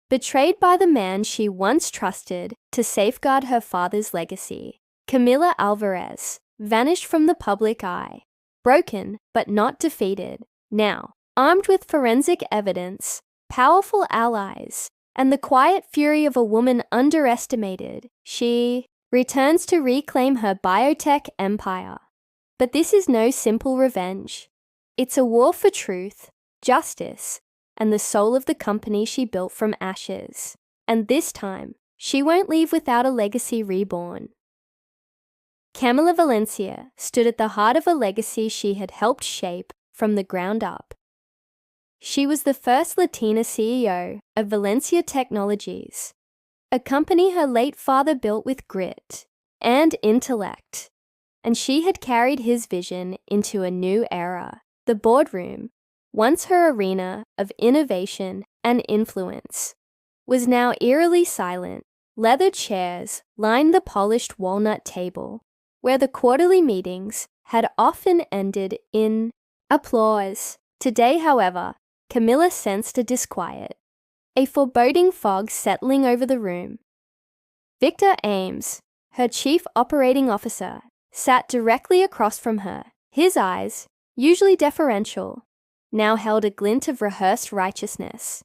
Betrayed by the man she once trusted to safeguard her father's legacy, Camila Alvarez vanished from the public eye, broken but not defeated. Now, armed with forensic evidence, powerful allies, and the quiet fury of a woman underestimated, she returns to reclaim her biotech empire. But this is no simple revenge. It's a war for truth, justice, and the soul of the company she built from ashes. And this time, she won't leave without a legacy reborn. Camila Valencia stood at the heart of a legacy she had helped shape from the ground up. She was the first Latina CEO of Valencia Technologies, a company her late father built with grit and intellect, and she had carried his vision into a new era. The boardroom, once her arena of innovation and influence, was now eerily silent. Leather chairs lined the polished walnut table, where the quarterly meetings had often ended in applause. Today, however, Camila sensed a disquiet, a foreboding fog settling over the room. Victor Ames, her chief operating officer, sat directly across from her. His eyes, usually deferential, now held a glint of rehearsed righteousness.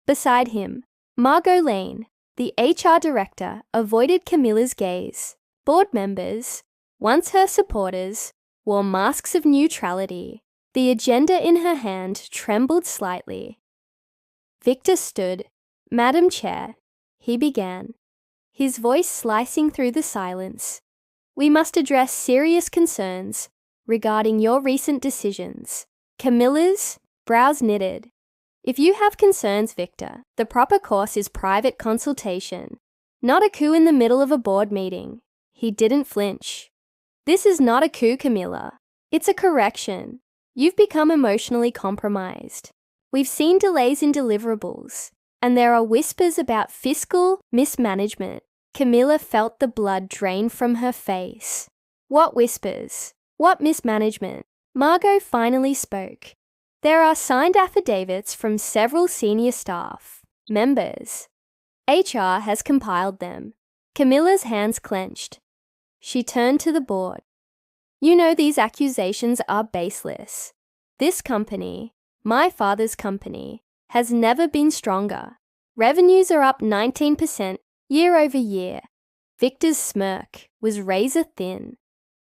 Beside him, Margot Lane, the HR director, avoided Camila's gaze. Board members, once her supporters, wore masks of neutrality. The agenda in her hand trembled slightly. Victor stood. "Madam Chair," he began, his voice slicing through the silence. "We must address serious concerns regarding your recent decisions." Camila's brows knitted. "If you have concerns, Victor, the proper course is private consultation, not a coup in the middle of a board meeting." He didn't flinch. "This is not a coup, Camila. It's a correction. You've become emotionally compromised. We've seen delays in deliverables, and there are whispers about fiscal mismanagement." Camila felt the blood drain from her face. "What whispers? What mismanagement?" Margot finally spoke. "There are signed affidavits from several senior staff members. HR has compiled them." Camila's hands clenched. She turned to the board. "You know these accusations are baseless. This company, my father's company, has never been stronger. Revenues are up 19% year over year." Victor's smirk was razor thin.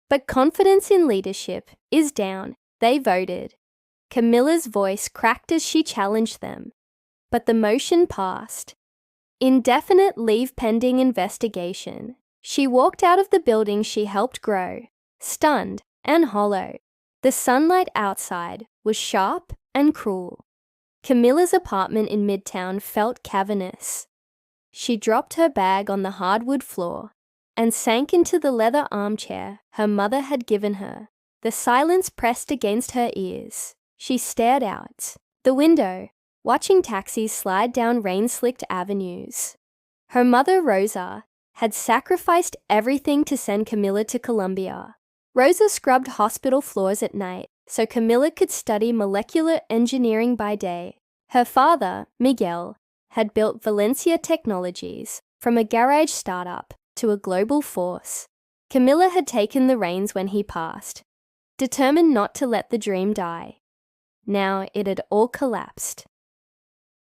"But confidence in leadership is down. They voted." Camila's voice cracked as she challenged them. But the motion passed. Indefinite leave pending investigation. She walked out of the building she helped grow, stunned and hollow. The sunlight outside was sharp and cruel. Camila's apartment in Midtown felt cavernous. She dropped her bag on the hardwood floor and sank into the leather armchair her mother had given her. The silence pressed against her ears. She stared out the window, watching taxis slide down rain-slicked avenues. Her mother, Rosa, had sacrificed everything to send Camila to Colombia. Rosa scrubbed hospital floors at night so Camila could study molecular engineering by day. Her father, Miguel, had built Valencia Technologies from a garage startup to a global force. Camila had taken the reins when he passed, determined not to let the dream die. Now it had all collapsed.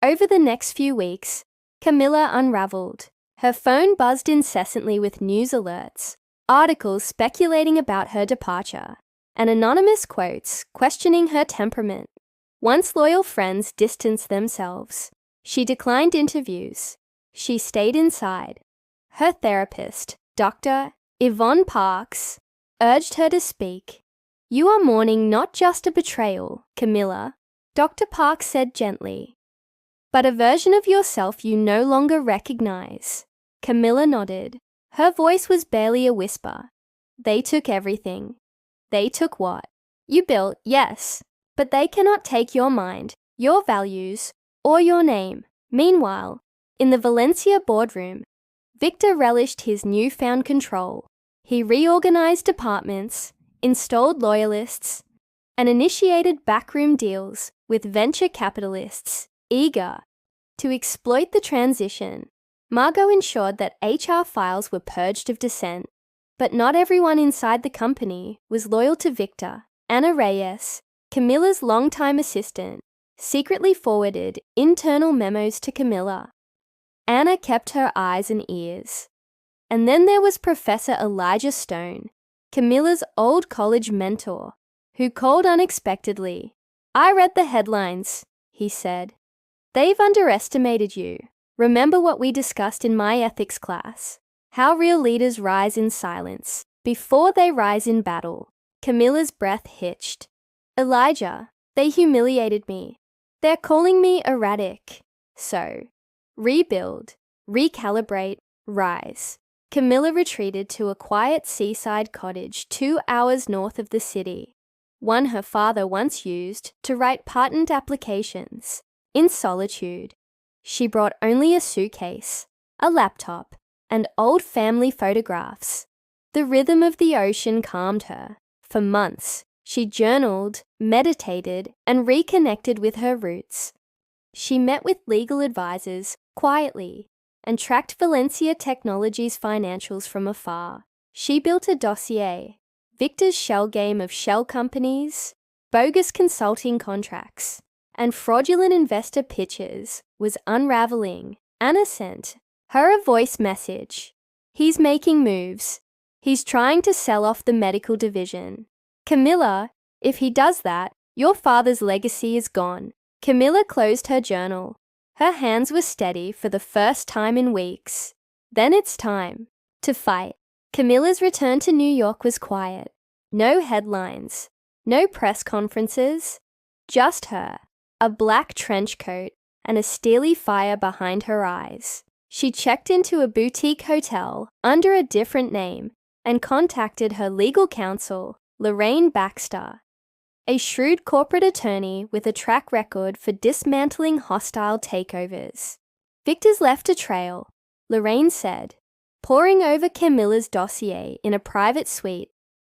Over the next few weeks, Camila unraveled. Her phone buzzed incessantly with news alerts, articles speculating about her departure, and anonymous quotes questioning her temperament. Once loyal friends distanced themselves. She declined interviews. She stayed inside. Her therapist, Dr. Yvonne Parks, urged her to speak. "You are mourning not just a betrayal, Camila," Dr. Parks said gently, "but a version of yourself you no longer recognize." Camila nodded. Her voice was barely a whisper. "They took everything. They took what you built, yes, but they cannot take your mind, your values, or your name." Meanwhile, in the Valencia boardroom, Victor relished his newfound control. He reorganized departments, installed loyalists, and initiated backroom deals with venture capitalists eager To exploit the transition, Margot ensured that HR files were purged of dissent. But not everyone inside the company was loyal to Victor. Anna Reyes, Camilla's longtime assistant, secretly forwarded internal memos to Camilla. Anna kept her eyes and ears. And then there was Professor Elijah Stone, Camilla's old college mentor, who called unexpectedly. "I read the headlines," he said. "They've underestimated you. Remember what we discussed in my ethics class? How real leaders rise in silence before they rise in battle." Camilla's breath hitched. "Elijah, they humiliated me. They're calling me erratic. So, rebuild, recalibrate, rise." Camilla retreated to a quiet seaside cottage 2 hours north of the city, one her father once used to write patent applications. In solitude, she brought only a suitcase, a laptop, and old family photographs. The rhythm of the ocean calmed her. For months, she journaled, meditated, and reconnected with her roots. She met with legal advisors quietly and tracked Valencia Technologies' financials from afar. She built a dossier, Victor's shell game of shell companies, bogus consulting contracts, and fraudulent investor pitches was unraveling. Anna sent her a voice message. "He's making moves. He's trying to sell off the medical division. Camilla, if he does that, your father's legacy is gone." Camilla closed her journal. Her hands were steady for the first time in weeks. Then it's time to fight. Camilla's return to New York was quiet. No headlines, no press conferences, just her, a black trench coat, and a steely fire behind her eyes. She checked into a boutique hotel under a different name and contacted her legal counsel, Lorraine Baxter, a shrewd corporate attorney with a track record for dismantling hostile takeovers. "Victor's left a trail," Lorraine said, poring over Camilla's dossier in a private suite.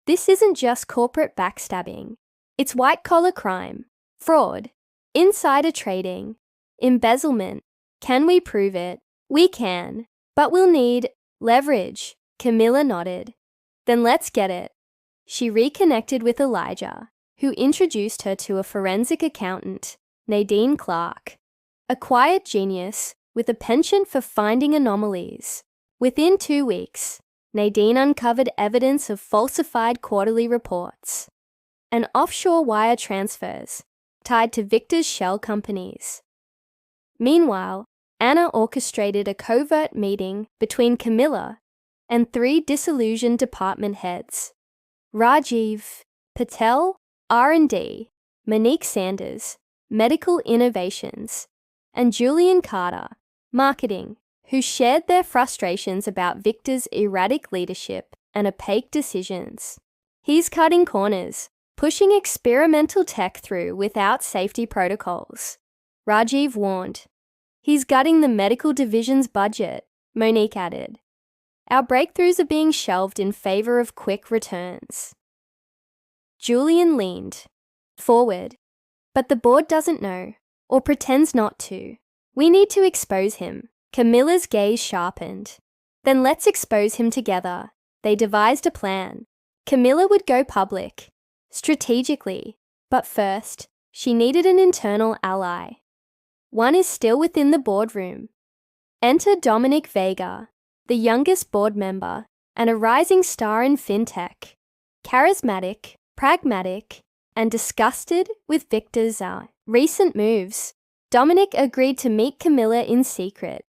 "This isn't just corporate backstabbing. It's white-collar crime, fraud, insider trading, embezzlement. Can we prove it? We can, but we'll need leverage." Camilla nodded. "Then let's get it." She reconnected with Elijah, who introduced her to a forensic accountant, Nadine Clark, a quiet genius with a penchant for finding anomalies. Within 2 weeks, Nadine uncovered evidence of falsified quarterly reports and offshore wire transfers tied to Victor's shell companies. Meanwhile, Anna orchestrated a covert meeting between Camilla and 3 disillusioned department heads: Rajiv Patel, R&D, Monique Sanders, Medical Innovations, and Julian Carter, Marketing, who shared their frustrations about Victor's erratic leadership and opaque decisions. "He's cutting corners, pushing experimental tech through without safety protocols," Rajiv warned. "He's gutting the medical division's budget," Monique added. "Our breakthroughs are being shelved in favor of quick returns." Julian leaned forward. "But the board doesn't know, or pretends not to. We need to expose him." Camilla's gaze sharpened. "Then let's expose him together." They devised a plan. Camilla would go public, strategically, but first, she needed an internal ally. One is still within the boardroom. Enter Dominic Vega, the youngest board member and a rising star in fintech. Charismatic, pragmatic, and disgusted with Victor's recent moves, Dominic agreed to meet Camilla in secret.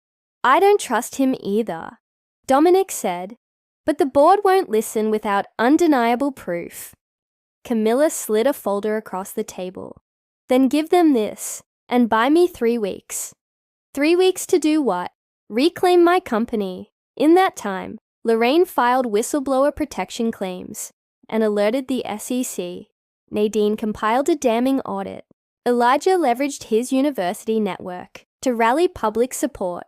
"I don't trust him either," Dominic said, "but the board won't listen without undeniable proof." Camilla slid a folder across the table. "Then give them this, and buy me 3 weeks. 3 weeks to do what? Reclaim my company." In that time, Lorraine filed whistleblower protection claims and alerted the SEC. Nadine compiled a damning audit. Elijah leveraged his university network to rally public support,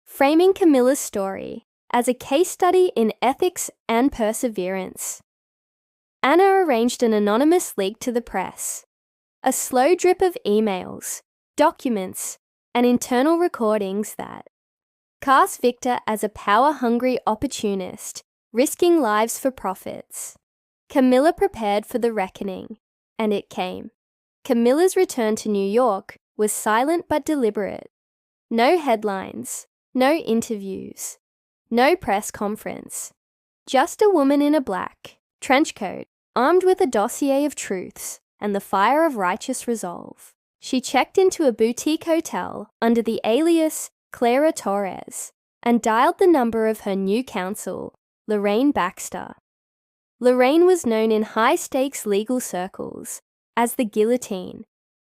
framing Camilla's story as a case study in ethics and perseverance. Anna arranged an anonymous leak to the press. A slow drip of emails, documents, and internal recordings that cast Victor as a power-hungry opportunist, risking lives for profits. Camilla prepared for the reckoning, and it came. Camilla's return to New York was silent but deliberate. No headlines, no interviews, no press conference. Just a woman in a black trench coat, armed with a dossier of truths and the fire of righteous resolve. She checked into a boutique hotel under the alias Clara Torres and dialed the number of her new counsel, Lorraine Baxter. Lorraine was known in high-stakes legal circles as the guillotine.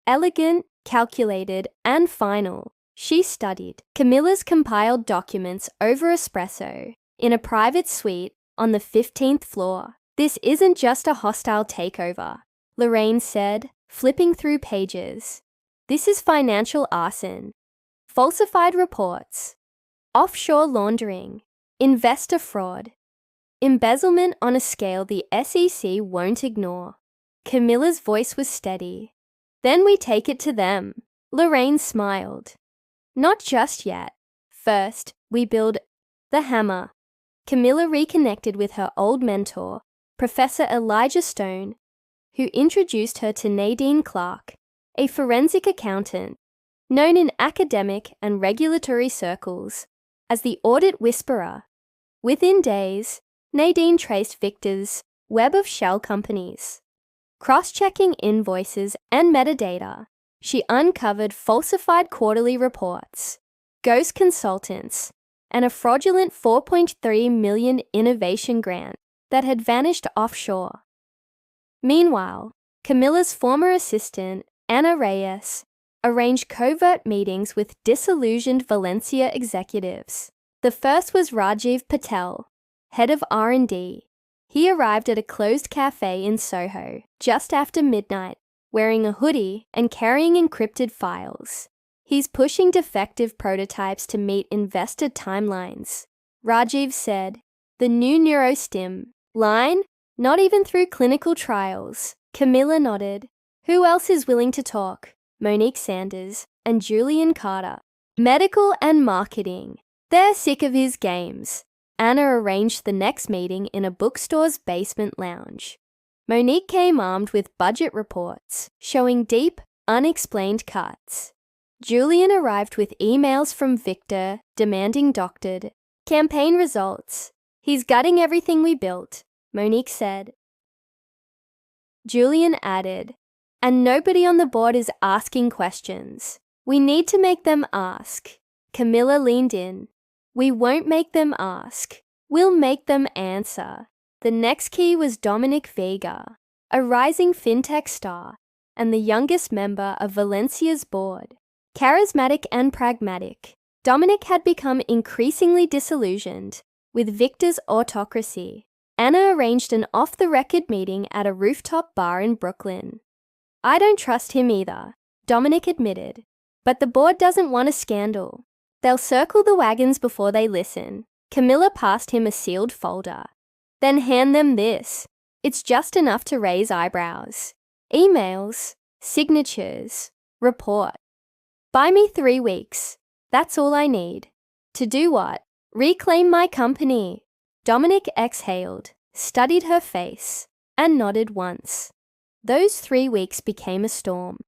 Elegant, calculated, and final, she studied Camilla's compiled documents over espresso in a private suite on the 15th floor. "This isn't just a hostile takeover," Lorraine said, flipping through pages. "This is financial arson, falsified reports, offshore laundering, investor fraud, embezzlement on a scale the SEC won't ignore." Camilla's voice was steady. "Then we take it to them." Lorraine smiled. "Not just yet. First, we build the hammer." Camilla reconnected with her old mentor, Professor Elijah Stone, who introduced her to Nadine Clark, a forensic accountant, known in academic and regulatory circles as the Audit Whisperer. Within days, Nadine traced Victor's web of shell companies. Cross-checking invoices and metadata, she uncovered falsified quarterly reports, ghost consultants, and a fraudulent $4.3 million innovation grant that had vanished offshore. Meanwhile, Camilla's former assistant, Anna Reyes, arranged covert meetings with disillusioned Valencia executives. The first was Rajiv Patel, head of R&D. He arrived at a closed cafe in Soho just after midnight, wearing a hoodie and carrying encrypted files. "He's pushing defective prototypes to meet investor timelines," Rajiv said. "The new neurostim line? Not even through clinical trials." Camilla nodded. "Who else is willing to talk?" Monique Sanders and Julian Carter. "Medical and marketing. They're sick of his games." Anna arranged the next meeting in a bookstore's basement lounge. Monique came armed with budget reports, showing deep, unexplained cuts. Julian arrived with emails from Victor demanding doctored campaign results. "He's gutting everything we built," Monique said. Julian added, "And nobody on the board is asking questions. We need to make them ask." Camilla leaned in. "We won't make them ask. We'll make them answer." The next key was Dominic Vega, a rising fintech star and the youngest member of Valencia's board. Charismatic and pragmatic, Dominic had become increasingly disillusioned with Victor's autocracy. Anna arranged an off-the-record meeting at a rooftop bar in Brooklyn. "I don't trust him either," Dominic admitted. "But the board doesn't want a scandal. They'll circle the wagons before they listen." Camilla passed him a sealed folder. "Then hand them this. It's just enough to raise eyebrows. Emails, signatures, report. Buy me 3 weeks. That's all I need." "To do what?" "Reclaim my company." Dominic exhaled, studied her face, and nodded once. Those 3 weeks became a storm.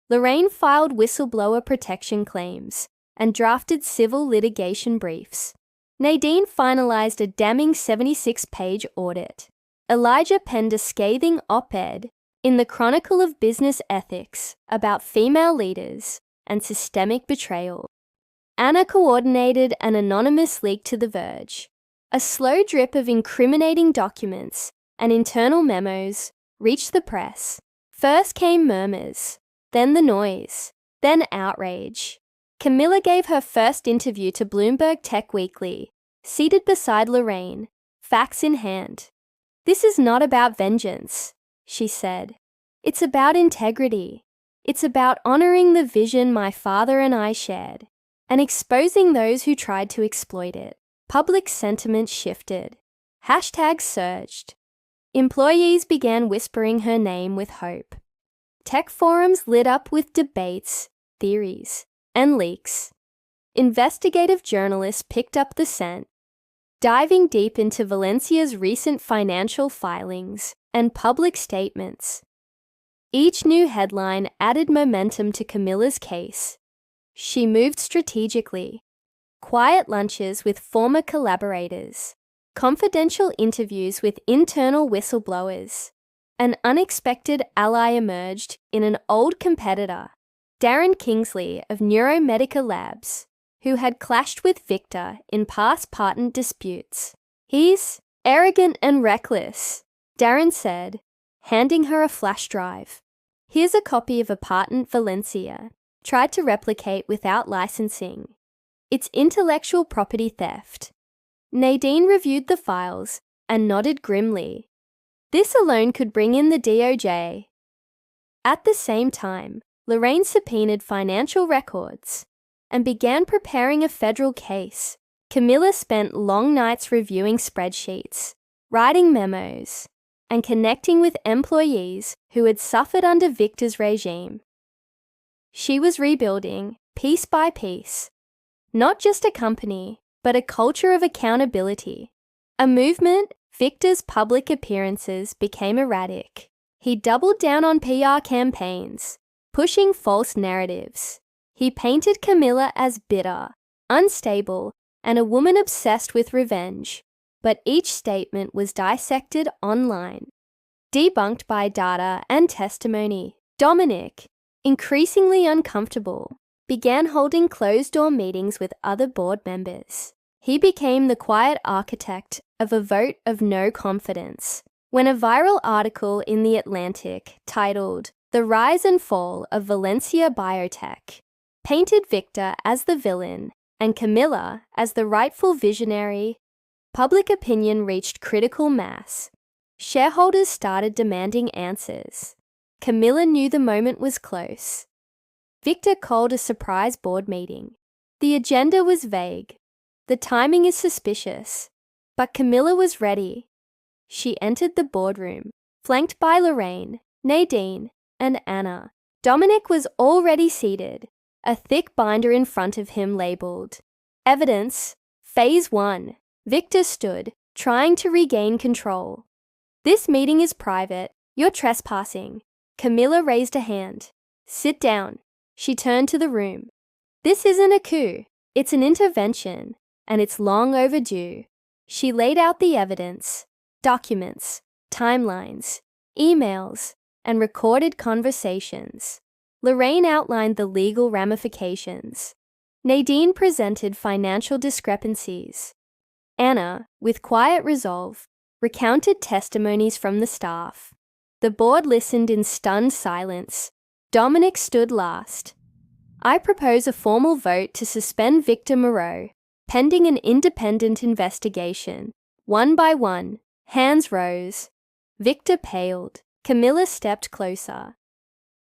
Lorraine filed whistleblower protection claims and drafted civil litigation briefs. Nadine finalized a damning 76-page audit. Elijah penned a scathing op-ed in the Chronicle of Business Ethics about female leaders and systemic betrayal. Anna coordinated an anonymous leak to The Verge. A slow drip of incriminating documents and internal memos reached the press. First came murmurs, then the noise, then outrage. Camilla gave her first interview to Bloomberg Tech Weekly, seated beside Lorraine, facts in hand. "This is not about vengeance," she said. "It's about integrity. It's about honoring the vision my father and I shared, and exposing those who tried to exploit it." Public sentiment shifted. Hashtags surged. Employees began whispering her name with hope. Tech forums lit up with debates, theories, and leaks. Investigative journalists picked up the scent, diving deep into Valencia's recent financial filings and public statements. Each new headline added momentum to Camilla's case. She moved strategically. Quiet lunches with former collaborators, confidential interviews with internal whistleblowers. An unexpected ally emerged in an old competitor, Darren Kingsley of Neuromedica Labs, who had clashed with Victor in past patent disputes. "He's arrogant and reckless," Darren said, handing her a flash drive. "Here's a copy of a patent Valencia tried to replicate without licensing. It's intellectual property theft." Nadine reviewed the files and nodded grimly. This alone could bring in the DOJ. At the same time, Lorraine subpoenaed financial records and began preparing a federal case. Camilla spent long nights reviewing spreadsheets, writing memos, and connecting with employees who had suffered under Victor's regime. She was rebuilding, piece by piece, not just a company, but a culture of accountability. A movement. Victor's public appearances became erratic. He doubled down on PR campaigns, pushing false narratives. He painted Camilla as bitter, unstable, and a woman obsessed with revenge. But each statement was dissected online, debunked by data and testimony. Dominic, increasingly uncomfortable, began holding closed-door meetings with other board members. He became the quiet architect of a vote of no confidence. When a viral article in The Atlantic titled "The Rise and Fall of Valencia Biotech" painted Victor as the villain and Camilla as the rightful visionary, public opinion reached critical mass. Shareholders started demanding answers. Camilla knew the moment was close. Victor called a surprise board meeting. The agenda was vague. The timing is suspicious, but Camilla was ready. She entered the boardroom, flanked by Lorraine, Nadine, and Anna. Dominic was already seated, a thick binder in front of him labeled "Evidence, Phase 1. Victor stood, trying to regain control. "This meeting is private. You're trespassing." Camilla raised a hand. "Sit down." She turned to the room. "This isn't a coup. It's an intervention. And it's long overdue." She laid out the evidence, documents, timelines, emails, and recorded conversations. Lorraine outlined the legal ramifications. Nadine presented financial discrepancies. Anna, with quiet resolve, recounted testimonies from the staff. The board listened in stunned silence. Dominic stood last. "I propose a formal vote to suspend Victor Moreau, pending an independent investigation." One by one, hands rose. Victor paled. Camilla stepped closer.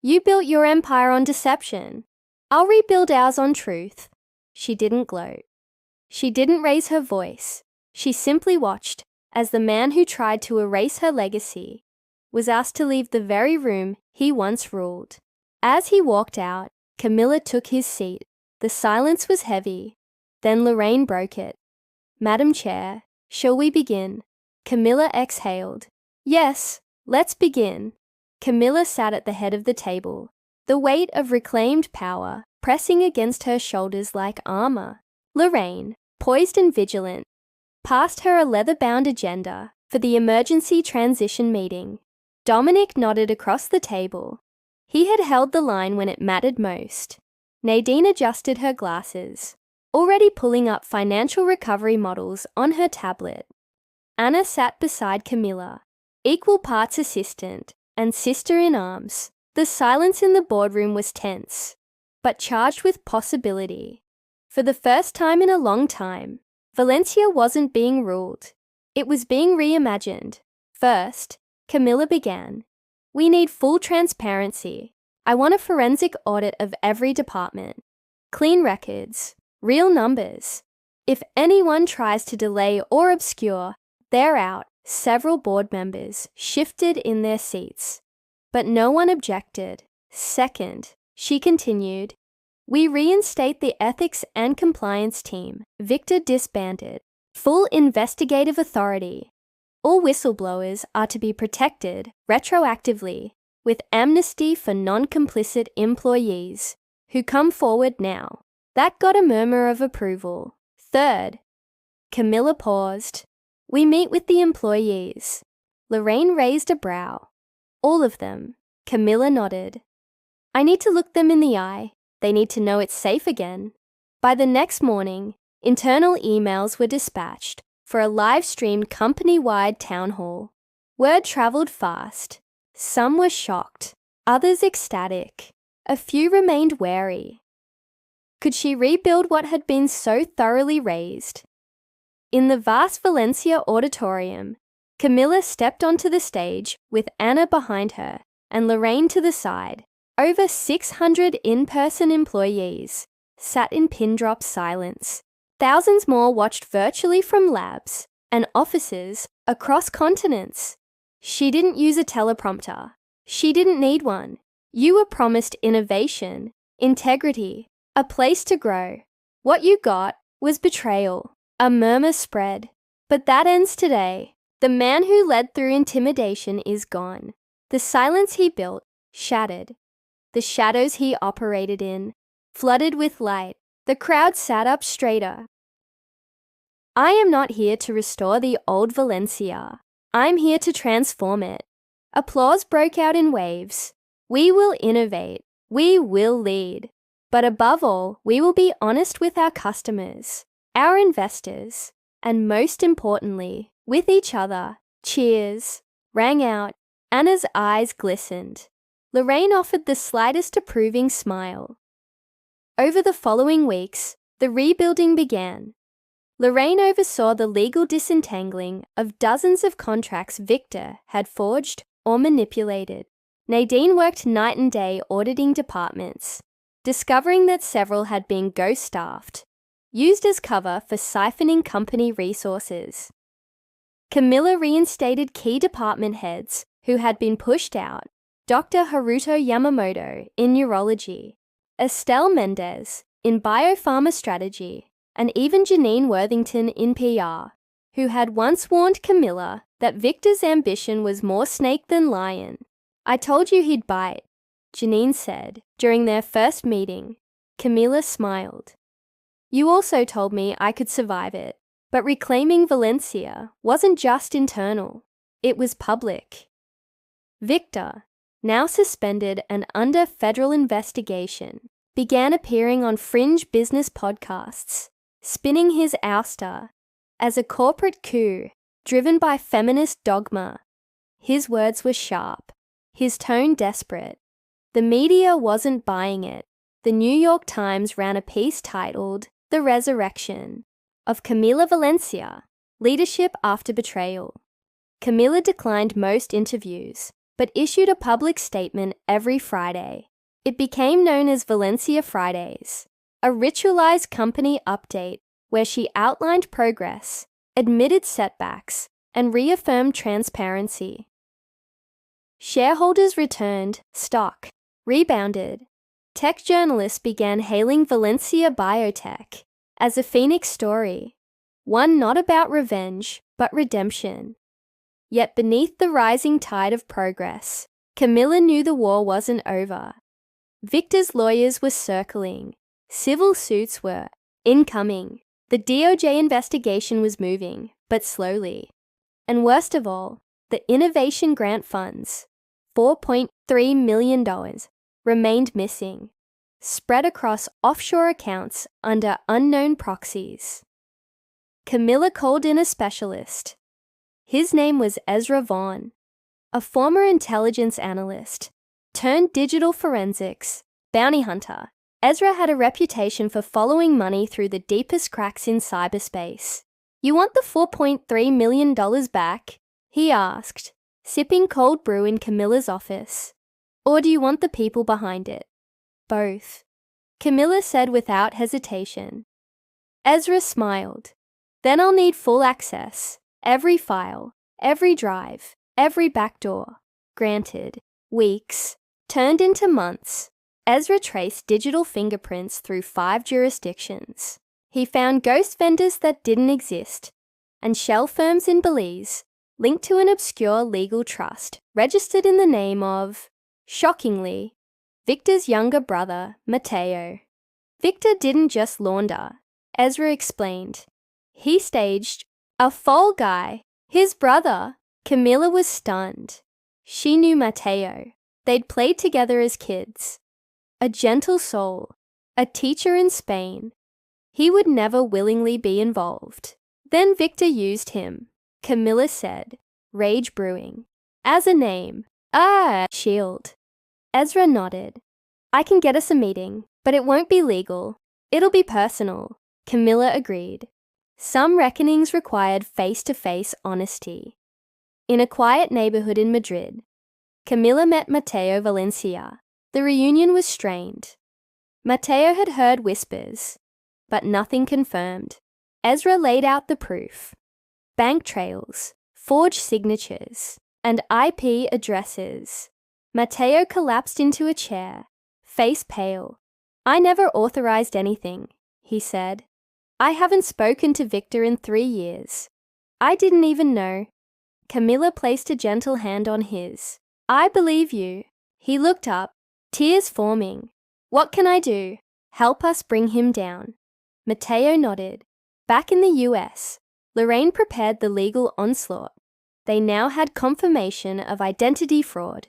"You built your empire on deception. I'll rebuild ours on truth." She didn't gloat. She didn't raise her voice. She simply watched as the man who tried to erase her legacy was asked to leave the very room he once ruled. As he walked out, Camilla took his seat. The silence was heavy. Then Lorraine broke it. "Madam Chair, shall we begin?" Camilla exhaled. "Yes, let's begin." Camilla sat at the head of the table, the weight of reclaimed power pressing against her shoulders like armor. Lorraine, poised and vigilant, passed her a leather-bound agenda for the emergency transition meeting. Dominic nodded across the table. He had held the line when it mattered most. Nadine adjusted her glasses, already pulling up financial recovery models on her tablet. Anna sat beside Camilla, equal parts assistant and sister in arms. The silence in the boardroom was tense, but charged with possibility. For the first time in a long time, Valencia wasn't being ruled. It was being reimagined. First, Camilla began. "We need full transparency. I want a forensic audit of every department. Clean records. Real numbers. If anyone tries to delay or obscure, they're out." Several board members shifted in their seats, but no one objected. Second, she continued, We reinstate the ethics and compliance team. Victor disbanded. Full investigative authority. All whistleblowers are to be protected retroactively with amnesty for non-complicit employees who come forward now. That got a murmur of approval. Third, Camilla paused. We meet with the employees. Lorraine raised a brow. All of them. Camilla nodded. I need to look them in the eye. They need to know it's safe again. By the next morning, internal emails were dispatched for a live-streamed company-wide town hall. Word traveled fast. Some were shocked, others ecstatic. A few remained wary. Could she rebuild what had been so thoroughly razed? In the vast Valencia auditorium, Camilla stepped onto the stage with Anna behind her and Lorraine to the side. Over 600 in-person employees sat in pin-drop silence. Thousands more watched virtually from labs and offices across continents. She didn't use a teleprompter. She didn't need one. You were promised innovation, integrity, a place to grow. What you got was betrayal. A murmur spread. But that ends today. The man who led through intimidation is gone. The silence he built, shattered. The shadows he operated in, flooded with light. The crowd sat up straighter. I am not here to restore the old Valencia. I'm here to transform it. Applause broke out in waves. We will innovate. We will lead. But above all, we will be honest with our customers, our investors, and most importantly, with each other. Cheers rang out. Anna's eyes glistened. Lorraine offered the slightest approving smile. Over the following weeks, the rebuilding began. Lorraine oversaw the legal disentangling of dozens of contracts Victor had forged or manipulated. Nadine worked night and day auditing departments, discovering that several had been ghost-staffed, used as cover for siphoning company resources. Camilla reinstated key department heads who had been pushed out. Dr. Haruto Yamamoto in neurology, Estelle Mendez in biopharma strategy, and even Janine Worthington in PR, who had once warned Camilla that Victor's ambition was more snake than lion. I told you he'd bite, Janine said during their first meeting. Camilla smiled. You also told me I could survive it, but reclaiming Valencia wasn't just internal, it was public. Victor, now suspended and under federal investigation, began appearing on fringe business podcasts, spinning his ouster as a corporate coup driven by feminist dogma. His words were sharp, his tone desperate. The media wasn't buying it. The New York Times ran a piece titled The Resurrection of Camila Valencia, Leadership After Betrayal. Camilla declined most interviews, but issued a public statement every Friday. It became known as Valencia Fridays, a ritualized company update where she outlined progress, admitted setbacks, and reaffirmed transparency. Shareholders returned, stock rebounded. Tech journalists began hailing Valencia Biotech as a phoenix story, one not about revenge, but redemption. Yet beneath the rising tide of progress, Camilla knew the war wasn't over. Victor's lawyers were circling. Civil suits were incoming. The DOJ investigation was moving, but slowly. And worst of all, the innovation grant funds, $4.3 million, remained missing, spread across offshore accounts under unknown proxies. Camilla called in a specialist. His name was Ezra Vaughn, a former intelligence analyst turned digital forensics bounty hunter. Ezra had a reputation for following money through the deepest cracks in cyberspace. You want the $4.3 million back? He asked, sipping cold brew in Camilla's office. Or do you want the people behind it? Both. Camilla said without hesitation. Ezra smiled. Then I'll need full access. Every file, every drive, every backdoor. Granted. Weeks turned into months. Ezra traced digital fingerprints through 5 jurisdictions. He found ghost vendors that didn't exist, and shell firms in Belize linked to an obscure legal trust registered in the name of, shockingly, Victor's younger brother, Matteo. Victor didn't just launder, Ezra explained. He staged a fall guy, his brother. Camilla was stunned. She knew Matteo. They'd played together as kids. A gentle soul, a teacher in Spain. He would never willingly be involved. Then Victor used him, Camilla said, rage brewing. As a name. Shield. Ezra nodded. I can get us a meeting, but it won't be legal. It'll be personal, Camilla agreed. Some reckonings required face-to-face honesty. In a quiet neighborhood in Madrid, Camilla met Mateo Valencia. The reunion was strained. Mateo had heard whispers, but nothing confirmed. Ezra laid out the proof. Bank trails, forged signatures, and IP addresses. Mateo collapsed into a chair, face pale. I never authorized anything, he said. I haven't spoken to Victor in 3 years. I didn't even know. Camilla placed a gentle hand on his. I believe you. He looked up, tears forming. What can I do? Help us bring him down. Mateo nodded. Back in the US, Lorraine prepared the legal onslaught. They now had confirmation of identity fraud,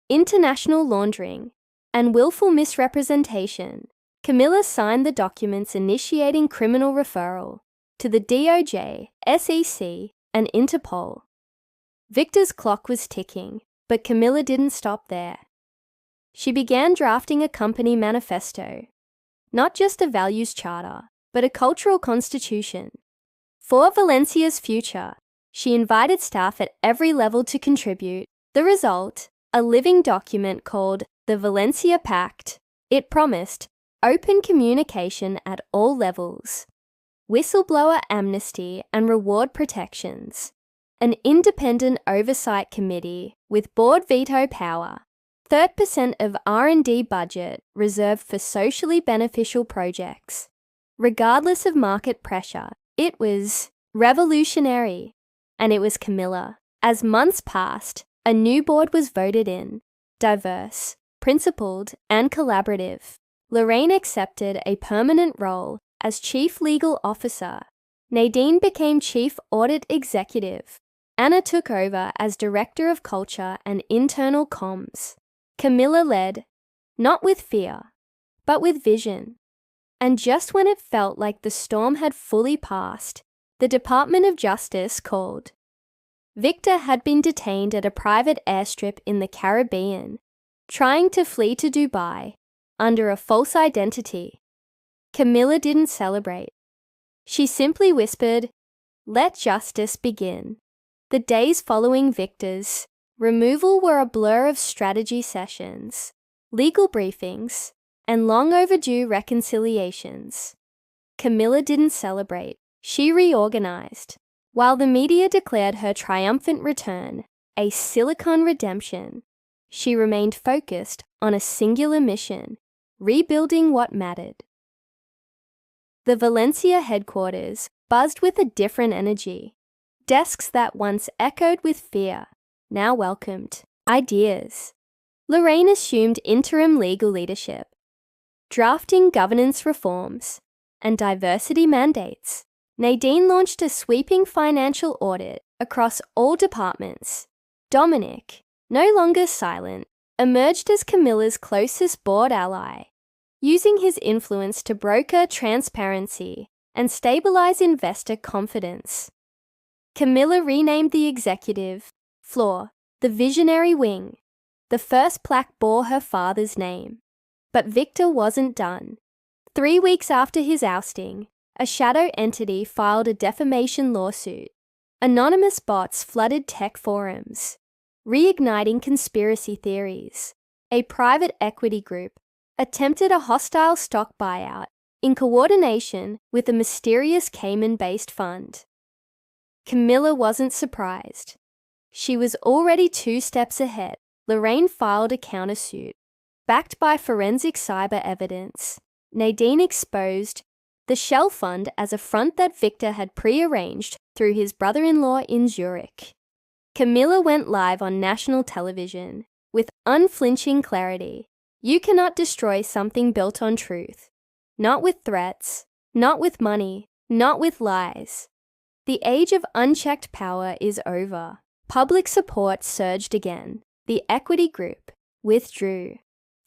international laundering, and willful misrepresentation. Camilla signed the documents initiating criminal referral to the DOJ, SEC, and Interpol. Victor's clock was ticking, but Camilla didn't stop there. She began drafting a company manifesto, not just a values charter, but a cultural constitution. For Valencia's future, she invited staff at every level to contribute. The result, a living document called the Valencia Pact. It promised open communication at all levels, whistleblower amnesty and reward protections, an independent oversight committee with board veto power, 30% of R&D budget reserved for socially beneficial projects. Regardless of market pressure, it was revolutionary. And it was Camilla. As months passed, a new board was voted in, diverse, principled, and collaborative. Lorraine accepted a permanent role as Chief Legal Officer. Nadine became Chief Audit Executive. Anna took over as Director of Culture and Internal Comms. Camilla led, not with fear, but with vision. And just when it felt like the storm had fully passed, the Department of Justice called. Victor had been detained at a private airstrip in the Caribbean, trying to flee to Dubai under a false identity. Camilla didn't celebrate. She simply whispered, "Let justice begin." The days following Victor's removal were a blur of strategy sessions, legal briefings, and long overdue reconciliations. Camilla didn't celebrate. She reorganized. While the media declared her triumphant return a Silicon redemption, she remained focused on a singular mission, rebuilding what mattered. The Valencia headquarters buzzed with a different energy. Desks that once echoed with fear now welcomed ideas. Lorraine assumed interim legal leadership, drafting governance reforms and diversity mandates. Nadine launched a sweeping financial audit across all departments. Dominic, no longer silent, emerged as Camilla's closest board ally, using his influence to broker transparency and stabilize investor confidence. Camilla renamed the executive floor the Visionary Wing. The first plaque bore her father's name. But Victor wasn't done. 3 weeks after his ousting, a shadow entity filed a defamation lawsuit. Anonymous bots flooded tech forums, reigniting conspiracy theories. A private equity group attempted a hostile stock buyout in coordination with a mysterious Cayman-based fund. Camilla wasn't surprised. She was already 2 steps ahead. Lorraine filed a countersuit, Backed by forensic cyber evidence, Nadine exposed the shell fund as a front that Victor had pre-arranged through his brother-in-law in Zurich. Camilla went live on national television with unflinching clarity. You cannot destroy something built on truth. Not with threats, not with money, not with lies. The age of unchecked power is over. Public support surged again. The equity group withdrew.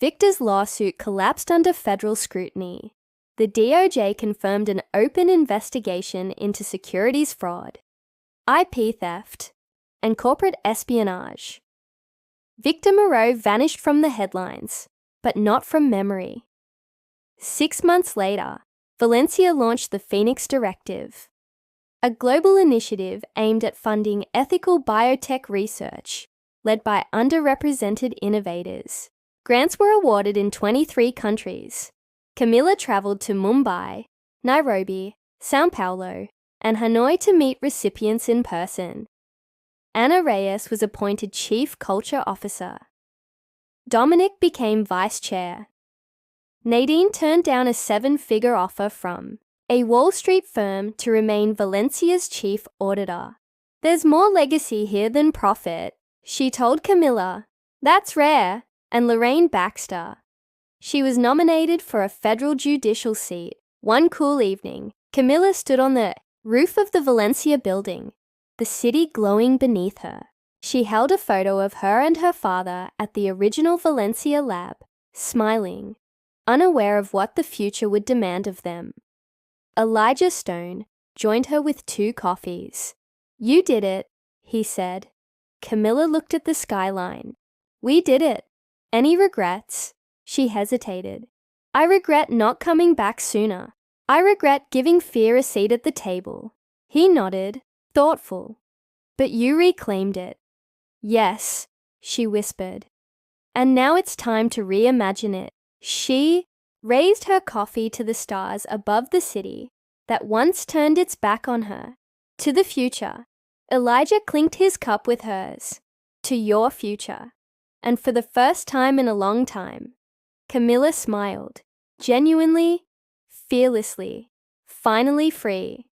Victor's lawsuit collapsed under federal scrutiny. The DOJ confirmed an open investigation into securities fraud, IP theft, and corporate espionage. Victor Moreau vanished from the headlines, but not from memory. 6 months later, Valencia launched the Phoenix Directive, a global initiative aimed at funding ethical biotech research, led by underrepresented innovators. Grants were awarded in 23 countries. Camilla traveled to Mumbai, Nairobi, São Paulo, and Hanoi to meet recipients in person. Ana Reyes was appointed Chief Culture Officer. Dominic became Vice Chair. Nadine turned down a 7-figure offer from a Wall Street firm to remain Valencia's Chief Auditor. There's more legacy here than profit, she told Camilla. That's rare. And Lorraine Baxter. She was nominated for a federal judicial seat. One cool evening, Camilla stood on the roof of the Valencia building, the city glowing beneath her. She held a photo of her and her father at the original Valencia lab, smiling, unaware of what the future would demand of them. Elijah Stone joined her with 2 coffees. You did it, he said. Camilla looked at the skyline. We did it. Any regrets? She hesitated. I regret not coming back sooner. I regret giving fear a seat at the table. He nodded, thoughtful. But you reclaimed it. Yes, she whispered. And now it's time to reimagine it. She raised her coffee to the stars above the city that once turned its back on her. To the future. Elijah clinked his cup with hers. To your future. And for the first time in a long time, Camilla smiled, genuinely, fearlessly, finally free.